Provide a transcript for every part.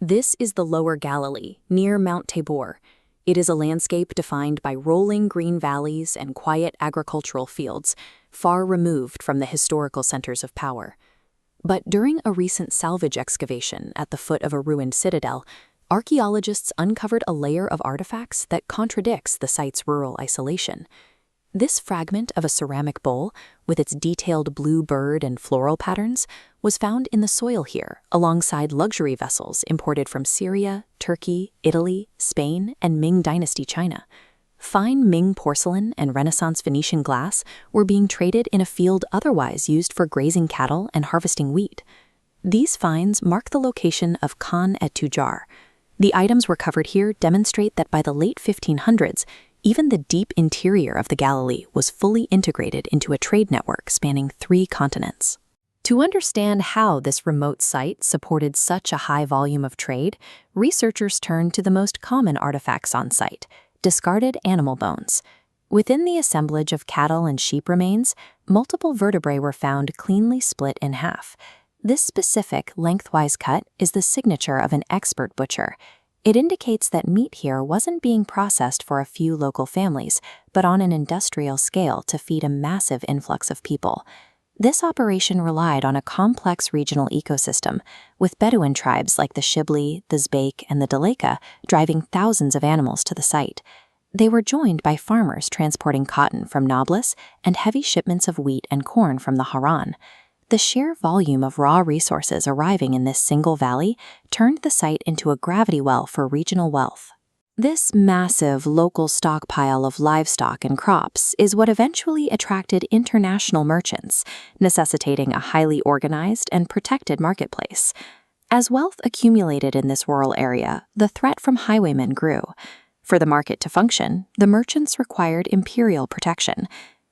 This is the Lower Galilee, near Mount Tabor. It is a landscape defined by rolling green valleys and quiet agricultural fields, far removed from the historical centers of power. But during a recent salvage excavation at the foot of a ruined citadel, archaeologists uncovered a layer of artifacts that contradicts the site's rural isolation. This fragment of a ceramic bowl, with its detailed blue bird and floral patterns, was found in the soil here, alongside luxury vessels imported from Syria, Turkey, Italy, Spain, and Ming Dynasty China. Fine Ming porcelain and Renaissance Venetian glass were being traded in a field otherwise used for grazing cattle and harvesting wheat. These finds mark the location of Khan et Tujar. The items recovered here demonstrate that by the late 1500s, even the deep interior of the Galilee was fully integrated into a trade network spanning 3 continents. To understand how this remote site supported such a high volume of trade, researchers turned to the most common artifacts on site: discarded animal bones. Within the assemblage of cattle and sheep remains, multiple vertebrae were found cleanly split in half. This specific lengthwise cut is the signature of an expert butcher. It indicates that meat here wasn't being processed for a few local families, but on an industrial scale to feed a massive influx of people. This operation relied on a complex regional ecosystem, with Bedouin tribes like the Shibli, the Zbek, and the Daleka driving thousands of animals to the site. They were joined by farmers transporting cotton from Nablus and heavy shipments of wheat and corn from the Haran. The sheer volume of raw resources arriving in this single valley turned the site into a gravity well for regional wealth. This massive local stockpile of livestock and crops is what eventually attracted international merchants, necessitating a highly organized and protected marketplace. As wealth accumulated in this rural area, the threat from highwaymen grew. For the market to function, the merchants required imperial protection.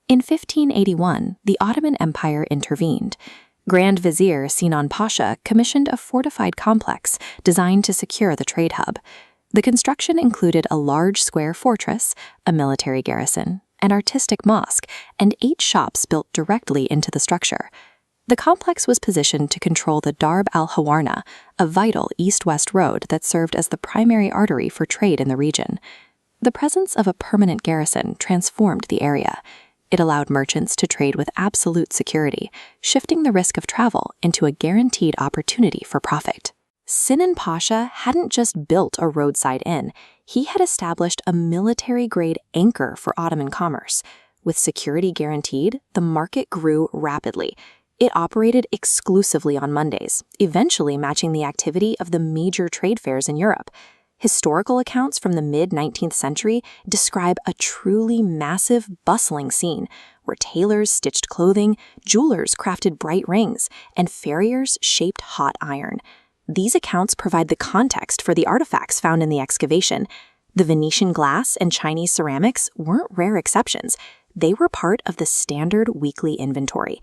In 1581, the Ottoman Empire intervened. Grand Vizier Sinan Pasha commissioned a fortified complex designed to secure the trade hub. The construction included a large square fortress, a military garrison, an artistic mosque, and 8 shops built directly into the structure. The complex was positioned to control the Darb al-Hawarna, a vital east-west road that served as the primary artery for trade in the region. The presence of a permanent garrison transformed the area. It allowed merchants to trade with absolute security, shifting the risk of travel into a guaranteed opportunity for profit. Sinan Pasha hadn't just built a roadside inn, he had established a military-grade anchor for Ottoman commerce. With security guaranteed, the market grew rapidly. It operated exclusively on Mondays, eventually matching the activity of the major trade fairs in Europe. Historical accounts from the mid-19th century describe a truly massive, bustling scene where tailors stitched clothing, jewelers crafted bright rings, and farriers shaped hot iron. These accounts provide the context for the artifacts found in the excavation. The Venetian glass and Chinese ceramics weren't rare exceptions. They were part of the standard weekly inventory.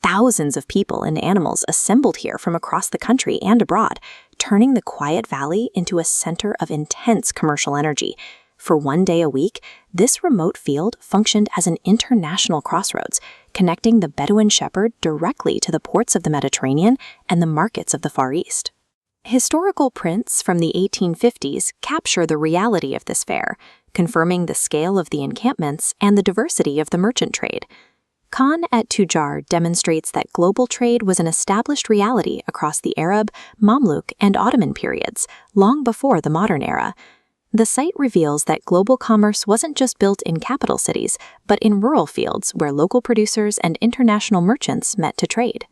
Thousands of people and animals assembled here from across the country and abroad, turning the quiet valley into a center of intense commercial energy. For one day a week, this remote field functioned as an international crossroads, connecting the Bedouin shepherd directly to the ports of the Mediterranean and the markets of the Far East. Historical prints from the 1850s capture the reality of this fair, confirming the scale of the encampments and the diversity of the merchant trade. Khan et Tujar demonstrates that global trade was an established reality across the Arab, Mamluk, and Ottoman periods, long before the modern era. The site reveals that global commerce wasn't just built in capital cities, but in rural fields where local producers and international merchants met to trade.